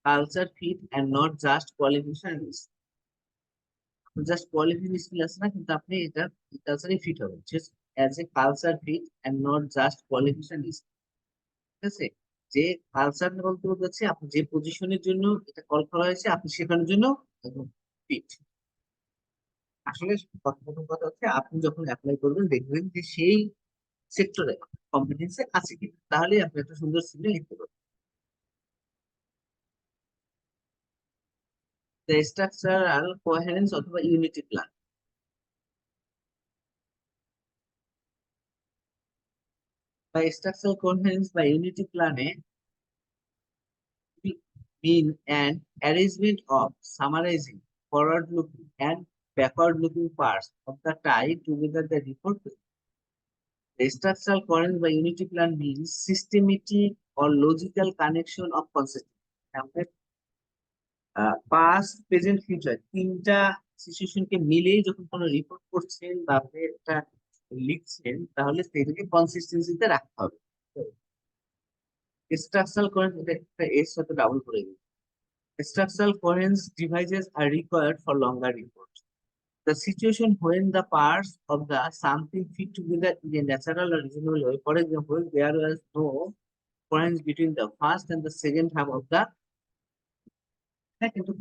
culture fit and not just qualification. Just qualification skill আছে না কিন্তু আপনি এটা কালচারে ফিট হবেন as a culture fit and not just qualification ঠিক আছে যে কালচার বলতে বোঝাচ্ছে আপনি যে পজিশনের জন্য এটা কল করা হয়েছে আপনি সেখানের জন্য একদম ফিট আসলে প্রথম কথা হচ্ছে আপনি যখন অ্যাপ্লাই করবেন দেখবেন যে সেই সেক্টরে কম্পিটেন্সি আছে কিনা তাহলে আপনি একটা সুন্দর সিভি লিখতে পারবেন the structural coherence অথবা unity plan by structural coherence by unity plan mean an arrangement of summarizing forward-looking and backward-looking parts of the tie together the report. The structural coherence by unity plan means systematic or logical connection of concepts. Past, present, future তিনটা সিচুয়েশনকে মিলেই যখন কোনো report করছেন বা আপনি একটা লিখছেন তাহলে সেটাকে কনসিস্টেন্সিতে রাখতে হবে structural coherence একটা এর সাথে ডাবল করে দিই structural coherence devices are required for longer reports the situation when the parts of the something fit together in a natural or reasonable way for example there was no coherence between the first and the second half of the কিন্তু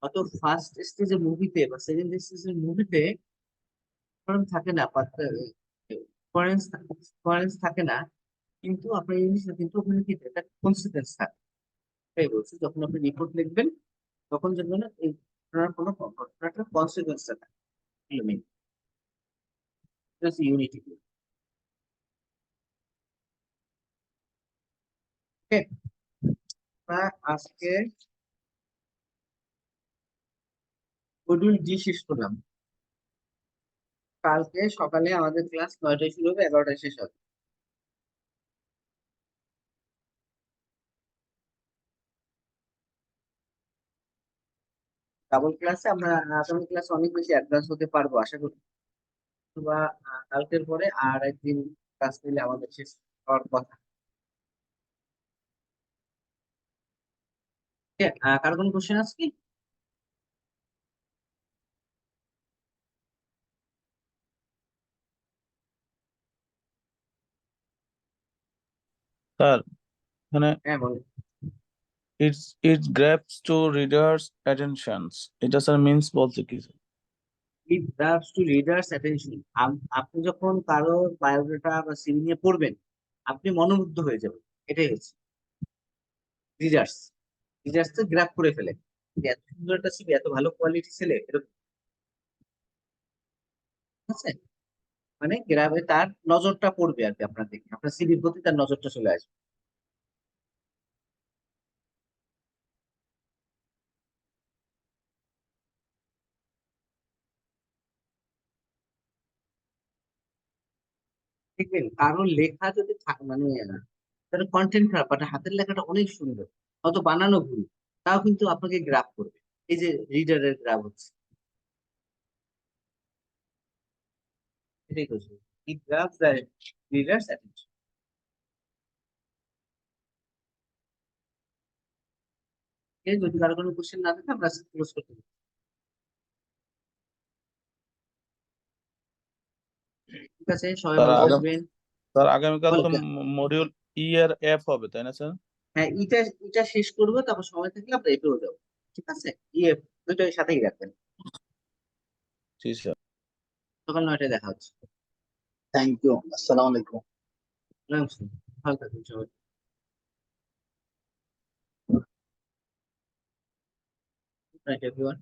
অত first স্টেজে মুভিতে বা second স্টেজের মুভিতে থাকে না coherence থাকে না কিন্তু আপনার জিনিসটা কিন্তু ওখানে কি একটা কনসিকুয়েন্স থাকে এটাই বলছি, যখন আপনি রিপোর্ট লিখবেন তখন যেন না এই ঘটনার কোনো ঘটনাটার কনসিকুয়েন্সটা থাকে, ইউনিটি। আজকে মডিউল ডি শেষ করলাম। কালকে সকালে আমাদের ক্লাস 9টায় শুরু হবে, 11টায় শেষ হবে। ডাবল ক্লাসে আমরা আগামী ক্লাসে অনেক বেশি অ্যাডভান্স হতে পারবো আশা করি। বা কালকের পরে আর একদিন ক্লাস নিলে আমাদের শেষ হওয়ার কথা। ঠিক আছে, কার কোনো কোশ্চেন আছে কি? স্যার এখানে হ্যাঁ বলুন। it grabs to readers attentions, এটা স্যার মিন্স বলতে কি sir? It grabs to readers attention. আপনি যখন কারো বায়োডাটা বা সিভি নিয়ে পড়বেন, আপনি মনোমুগ্ধ হয়ে যাবেন, এটাই হচ্ছে রিডার্স। রিডার্স তো গ্রাব করে ফেলে, যে এত সুন্দর একটা সিভি, এত ভালো কোয়ালিটি ছেলে, এরকম। ঠিক আছে, মানে গ্রাবে তার নজরটা পড়বে আর কি, আপনার দিকে, আপনার সিভির প্রতি তার নজরটা চলে আসবে। দেখবেন কারো লেখা যদি মানে তার কন্টেন্ট খারাপ, বাট হাতের লেখাটা অনেক সুন্দর, হয়তো বানানো ভুল, তাও কিন্তু আপনাকে গ্রাব করবে। এই যে রিডারের গ্রাব হচ্ছে, এটাই করছে, ইট গ্রাবস দ্য রিডার্স অ্যাটেনশন। যদি কারো কোনো কোশ্চেন না থাকে আমরা ক্লোজ করতে পারি। ঠিক আছে, সবাই স্যার ভালো আগাম থাকবেন। স্যার আগামীকাল তো বলবেন। মডিউল ই এর এফ হবে তাই না স্যার? হ্যাঁ, এটা এটা শেষ করবো, তারপর সময় থাকলে আমরা এপেও যাবো। ঠিক আছে, ইয়ে দুইটাই সাথেই রাখবেন। জি স্যার। সকাল 9টায় দেখা হচ্ছে। থ্যাংক ইউ, আসসালামু আলাইকুম। নমস্কার, ভালো থাকবেন সবাই। Right, everyone.